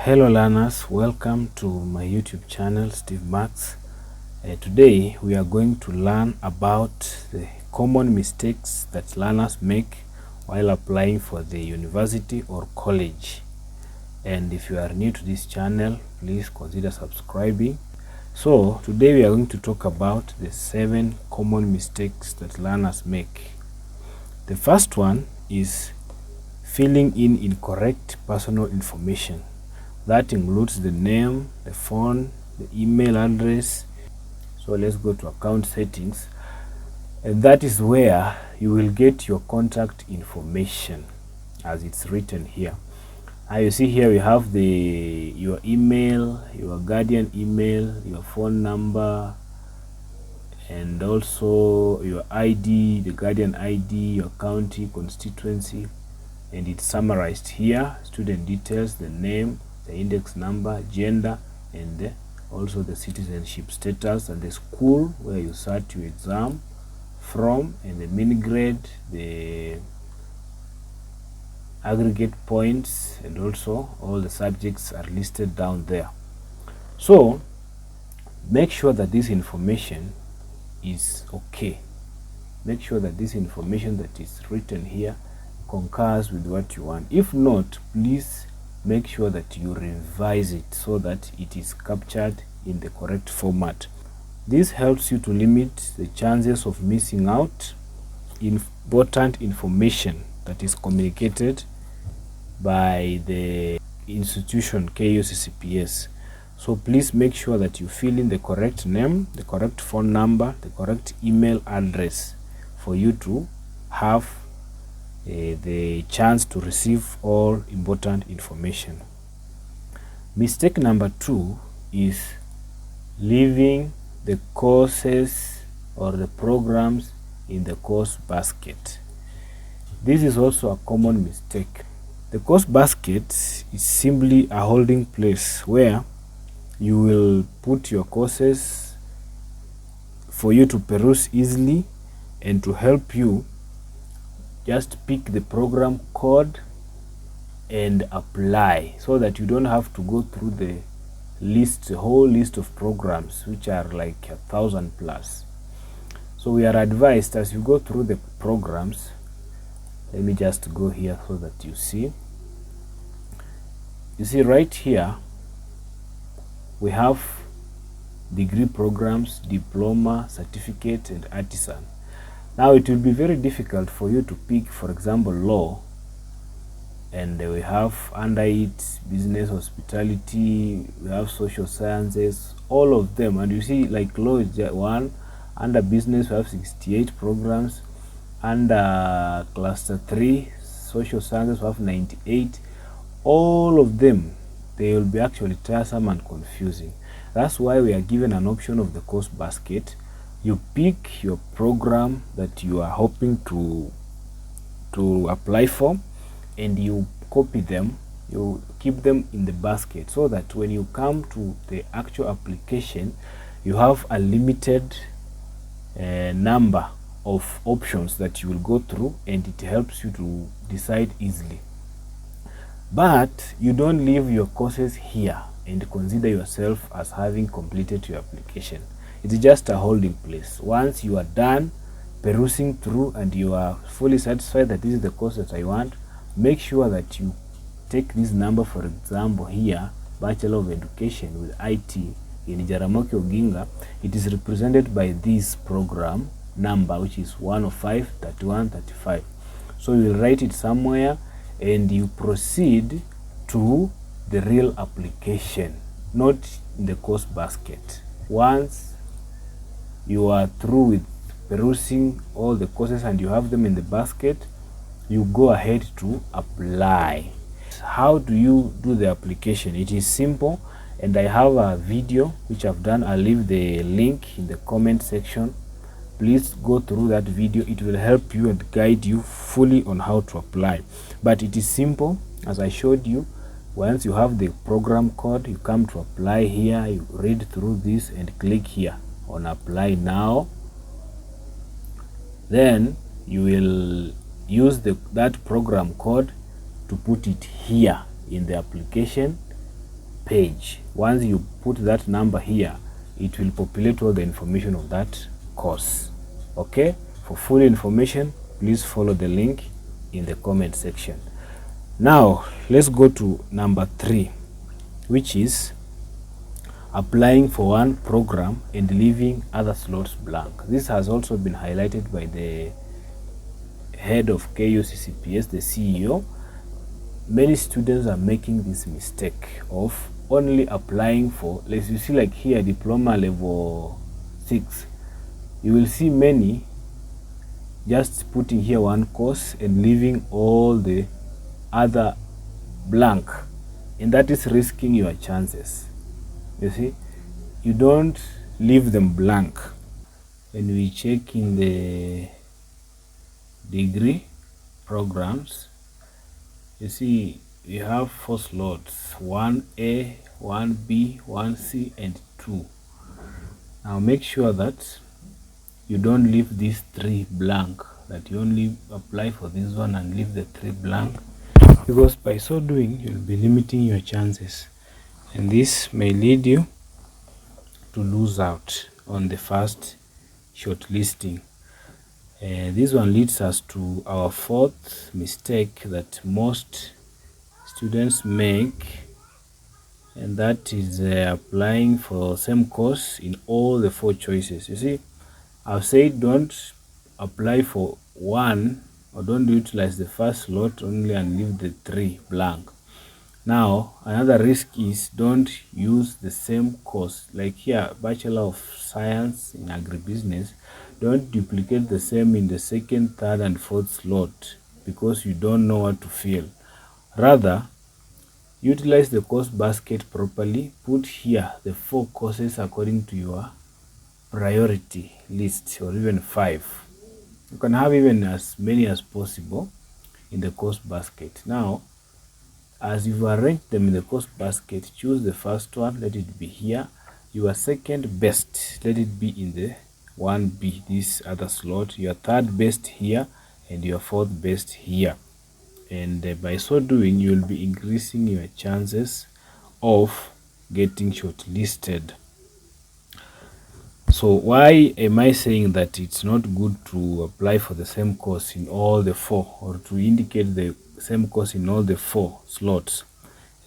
Hello learners, welcome to my YouTube channel Steve Max. Today we are going to learn about the common mistakes that learners make while applying for the university or college. And if you are new to this channel, please consider subscribing. So today we are going to talk about the 7 common mistakes that learners make. The first one is filling in incorrect personal information. That includes the name, the phone, the email address. So let's go to account settings, and that is where you will get your contact information as it's written here. Now you see here we have your email, your guardian email, your phone number, and also your ID, the guardian ID, your county, constituency, and it's summarized here. Student details, the name, the index number, gender, and also the citizenship status, and the school where you sat your exam from, and the mini grade, the aggregate points, and also all the subjects are listed down there. So make sure that this information is okay. Make sure that this information that is written here concurs with what you want. If not, please make sure that you revise it so that it is captured in the correct format. This helps you to limit the chances of missing out important information that is communicated by the institution KUCCPS. So please make sure that you fill in the correct name, the correct phone number, the correct email address for you to have the chance to receive all important information. Mistake number 2 is leaving the courses or the programs in the course basket. This is also a common mistake. The course basket is simply a holding place where you will put your courses for you to peruse easily and to help you. Just pick the program code and apply so that you don't have to go through the whole list of programs, which are like 1,000 plus. So we are advised, as you go through the programs, let me just go here so that you see right here we have degree programs, diploma, certificate, and artisan. Now it will be very difficult for you to pick, for example, law, and we have under it business, hospitality, we have social sciences, all of them. And you see, like law is one, under business we have 68 programs, under cluster 3 social sciences we have 98. All of them, they will be actually tiresome and confusing. That's why we are given an option of the course basket. You pick your program that you are hoping to apply for, and you copy them, you keep them in the basket, so that when you come to the actual application, you have a limited number of options that you will go through, and it helps you to decide easily. But you don't leave your courses here and consider yourself as having completed your application. It's just a holding place. Once you are done perusing through and you are fully satisfied that this is the course that I want, make sure that you take this number, for example here, Bachelor of Education with IT in Jaramogi Oginga. It is represented by this program number, which is 105 31 35. So you will write it somewhere and you proceed to the real application, not in the course basket. Once you are through with perusing all the courses and you have them in the basket, you go ahead to apply. How do you do the application? It is simple, and I have a video which I've done. I'll leave the link in the comment section. Please go through that video. It will help you and guide you fully on how to apply. But it is simple, as I showed you. Once you have the program code, you come to apply here, you read through this and click here on apply now. Then you will use that program code to put it here in the application, page. Once you put that number here, it will populate all the information of that course. Okay, for full information, please follow the link in the comment section. Now let's go to number 3, which is applying for one program and leaving other slots blank. This has also been highlighted by the head of KUCCPS, the CEO. Many students are making this mistake of only applying for, let's you see like here, diploma level 6. You will see many just putting here one course and leaving all the other blank, and that is risking your chances. You see, you don't leave them blank. When we check in the degree programs, you see we have 4 slots: 1A, 1B, 1C, and 2. Now make sure that you don't leave these 3 blank, that you only apply for this one and leave the 3 blank, because by so doing you'll be limiting your chances, and this may lead you to lose out on the first shortlisting. This one leads us to our 4th mistake that most students make, and that is applying for same course in all the 4 choices. You see, I've said don't apply for one, or don't utilize the first slot only and leave the 3 blank. Now another risk is don't use the same course, like here, Bachelor of Science in Agribusiness. Don't duplicate the same in the 2nd, 3rd, and 4th slot because you don't know what to fill. Rather, utilize the course basket properly. Put here the 4 courses according to your priority list, or even 5. You can have even as many as possible in the course basket. Now, as you've arranged them in the course basket, choose the first one, let it be here. Your second best, let it be in the 1B, this other slot. Your third best here, and your 4th best here. And by so doing, you will be increasing your chances of getting shortlisted. So why am I saying that it's not good to apply for the same course in all the 4, or to indicate the same course in all the 4 slots?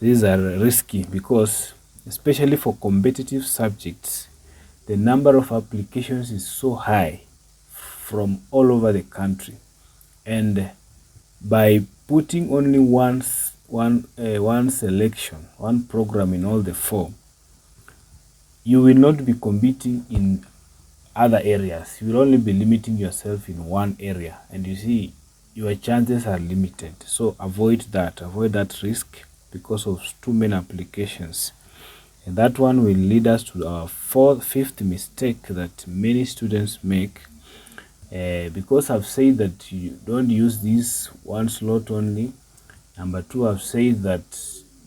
These are risky because, especially for competitive subjects, the number of applications is so high from all over the country, and by putting only one selection, one program in all the 4, you will not be competing in other areas. You will only be limiting yourself in one area, and you see your chances are limited. So avoid that risk because of too many applications. And that one will lead us to our 5th mistake that many students make, because I've said that you don't use this one slot only. Number 2, I've said that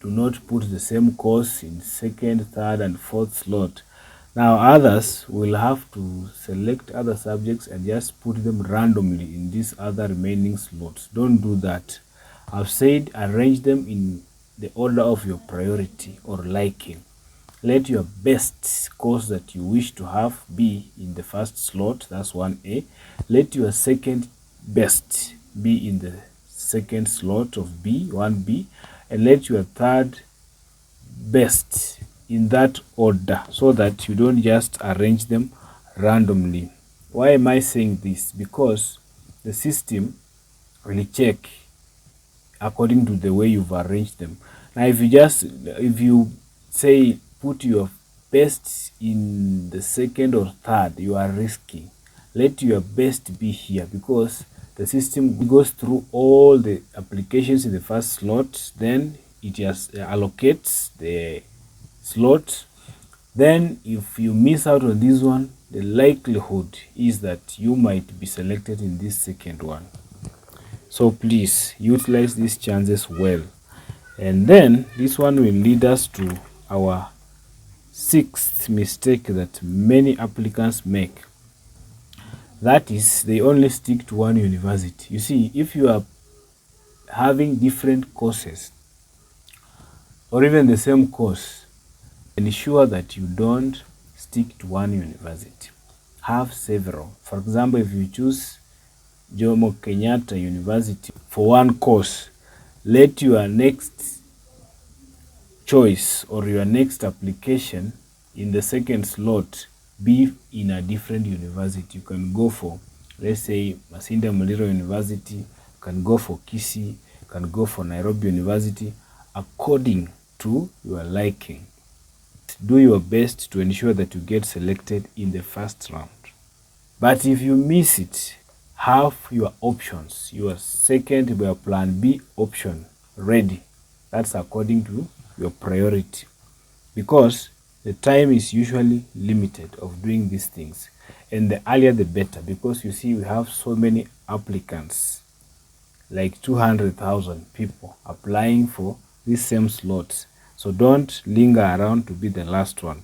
do not put the same course in 2nd, 3rd, and 4th slot. Now others will have to select other subjects and just put them randomly in these other remaining slots. Don't do that. I've said arrange them in the order of your priority or liking. Let your best course that you wish to have be in the first slot, that's 1A. Let your second best be in the 2nd slot of B, 1B, and let your third best in that order, so that you don't just arrange them randomly. Why am I saying this? Because the system will check according to the way you've arranged them. Now if you say put your best in the 2nd or 3rd, you are risking. Let your best be here, because the system goes through all the applications in the first slot, then it just allocates the slot. Then if you miss out on this one, the likelihood is that you might be selected in this 2nd one. So please utilize these chances well. And then this one will lead us to our 6th mistake that many applicants make. That is, they only stick to one university. You see, if you are having different courses or even the same course, ensure that you don't stick to one university. Have several. For example, if you choose Jomo Kenyatta University for one course, let your next choice or your next application in the second slot be in a different university. You can go for, let's say, Masinde Muliro University, you can go for KUCCPS, you can go for Nairobi University, according to your liking. Do your best to ensure that you get selected in the first round. But if you miss it, have your options, your second, your plan B option ready. That's according to your priority, because the time is usually limited of doing these things, and the earlier the better, because you see we have so many applicants, like 200,000 people applying for these same slots. So don't linger around to be the last one.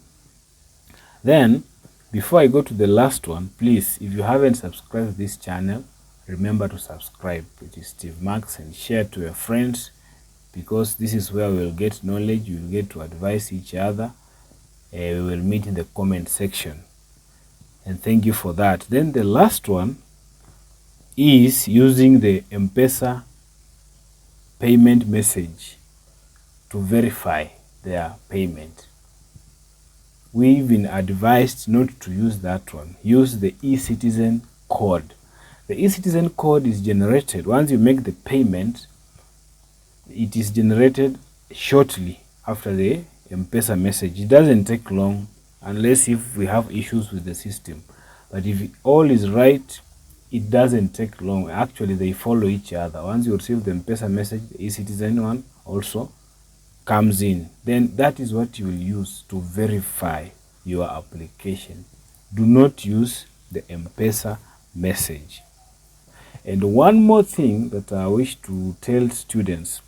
Then, before I go to the last one, please, if you haven't subscribed to this channel, remember to subscribe. It is Steve Max, and share to your friends, because this is where we'll get knowledge, we'll get to advise each other. We will meet in the comment section. And thank you for that. Then the last one is using the M-Pesa payment message to verify their payment. We've been advised not to use that one. Use the eCitizen code. The eCitizen code is generated once you make the payment. It is generated shortly after the M-Pesa message. It doesn't take long, unless if we have issues with the system. But if all is right, it doesn't take long. Actually, they follow each other. Once you receive the M-Pesa message, the eCitizen one also comes in. Then that is what you will use to verify your application. Do not use the M-Pesa message. And one more thing that I wish to tell students: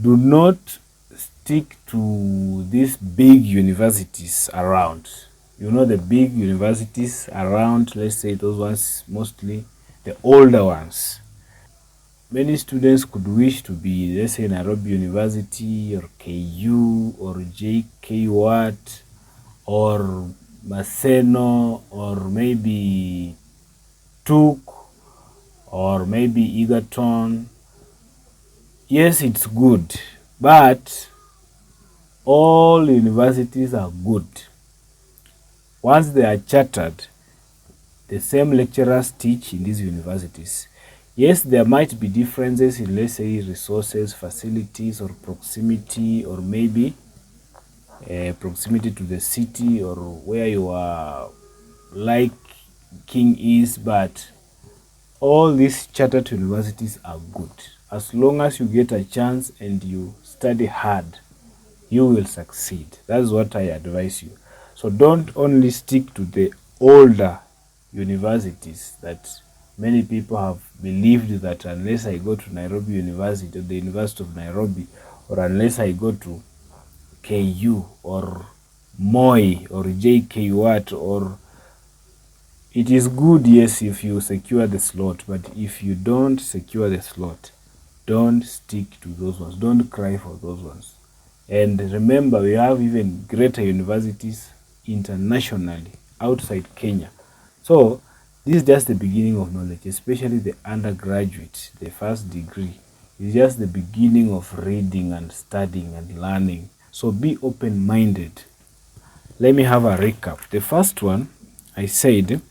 do not stick to these big universities around. You know, the big universities around, let's say those ones, mostly the older ones. Many students could wish to be, let's say, Nairobi University or KU or JKUAT or Maseno or maybe TUC or maybe Egerton. Yes, it's good, but all universities are good. Once they are chartered, the same lecturers teach in these universities. Yes, there might be differences in, let's say, resources, facilities, or proximity, or maybe proximity to the city or where your liking is, but all these chartered universities are good. As long as you get a chance and you study hard, you will succeed. That's what I advise you. So don't only stick to the older universities that many people have believed that unless I go to Nairobi University or the University of Nairobi, or unless I go to KU or Moi or JKUAT, or it is good, yes, if you secure the slot, but if you don't secure the slot, don't stick to those ones. Don't cry for those ones. And remember, we have even greater universities internationally outside Kenya. So this is just the beginning of knowledge, especially the undergraduate, the first degree. It's just the beginning of reading and studying and learning. So be open-minded. Let me have a recap. The first one, I said,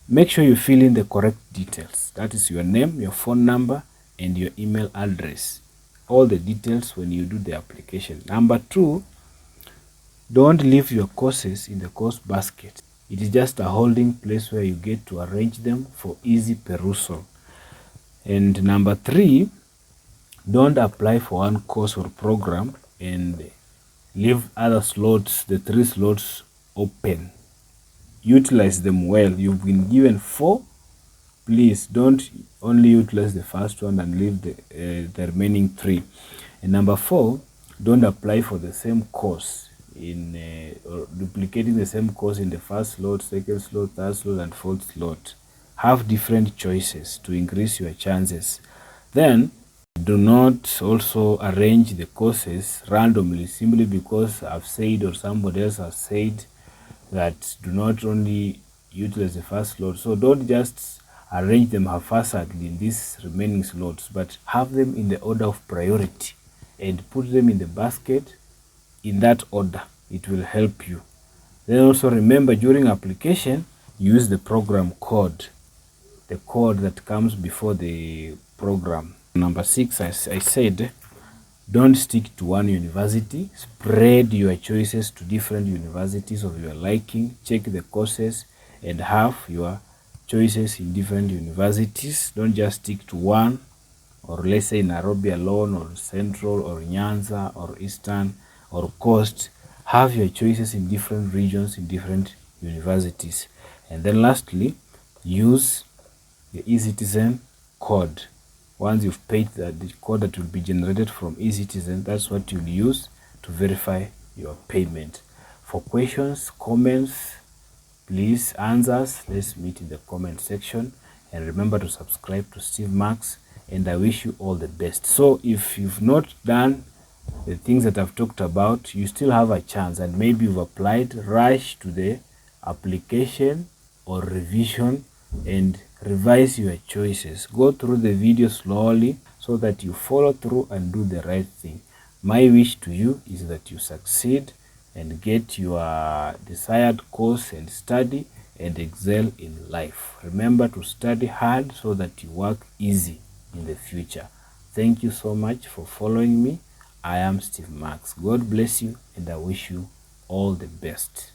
make sure you fill in the correct details. That is your name, your phone number, and your email address. All the details when you do the application. Number 2, don't leave your courses in the course basket. It is just a holding place where you get to arrange them for easy perusal. And number 3, don't apply for one course or program and leave other slots, the 3 slots, open. Utilize them well. You've been given 4. Please don't only utilize the first one and leave the remaining 3. And number 4, don't apply for the same course or duplicating the same course in the first slot, second slot, third slot, and fourth slot. Have different choices to increase your chances. Then Do not also arrange the courses randomly simply because I've said or somebody else has said that do not only utilize the first slot. So don't just arrange them haphazardly in these remaining slots, but have them in the order of priority and put them in the basket in that order. It will help you. Then also remember, during application, use the program code, the code that comes before the program. Number 6, as I said, don't stick to one university. Spread your choices to different universities of your liking. Check the courses and have your choices in different universities. Don't just stick to one, or let's say Nairobi alone, or Central, or Nyanza, or Eastern, or Coast. Have your choices in different regions, in different universities. And then lastly, use the eCitizen code. Once you've paid the code that will be generated from eCitizen, that's what you'll use to verify your payment. For questions, comments, please answers, let's meet in the comment section. And remember to subscribe to Steve Max, and I wish you all the best. So if you've not done the things that I've talked about, you still have a chance, and maybe you've applied. Rush to the application or revision and revise your choices. Go through the video slowly so that you follow through and do the right thing. My wish to you is that you succeed and get your desired course and study and excel in life. Remember to study hard so that you work easy in the future. Thank you so much for following me. I am Steve Max. God bless you, and I wish you all the best.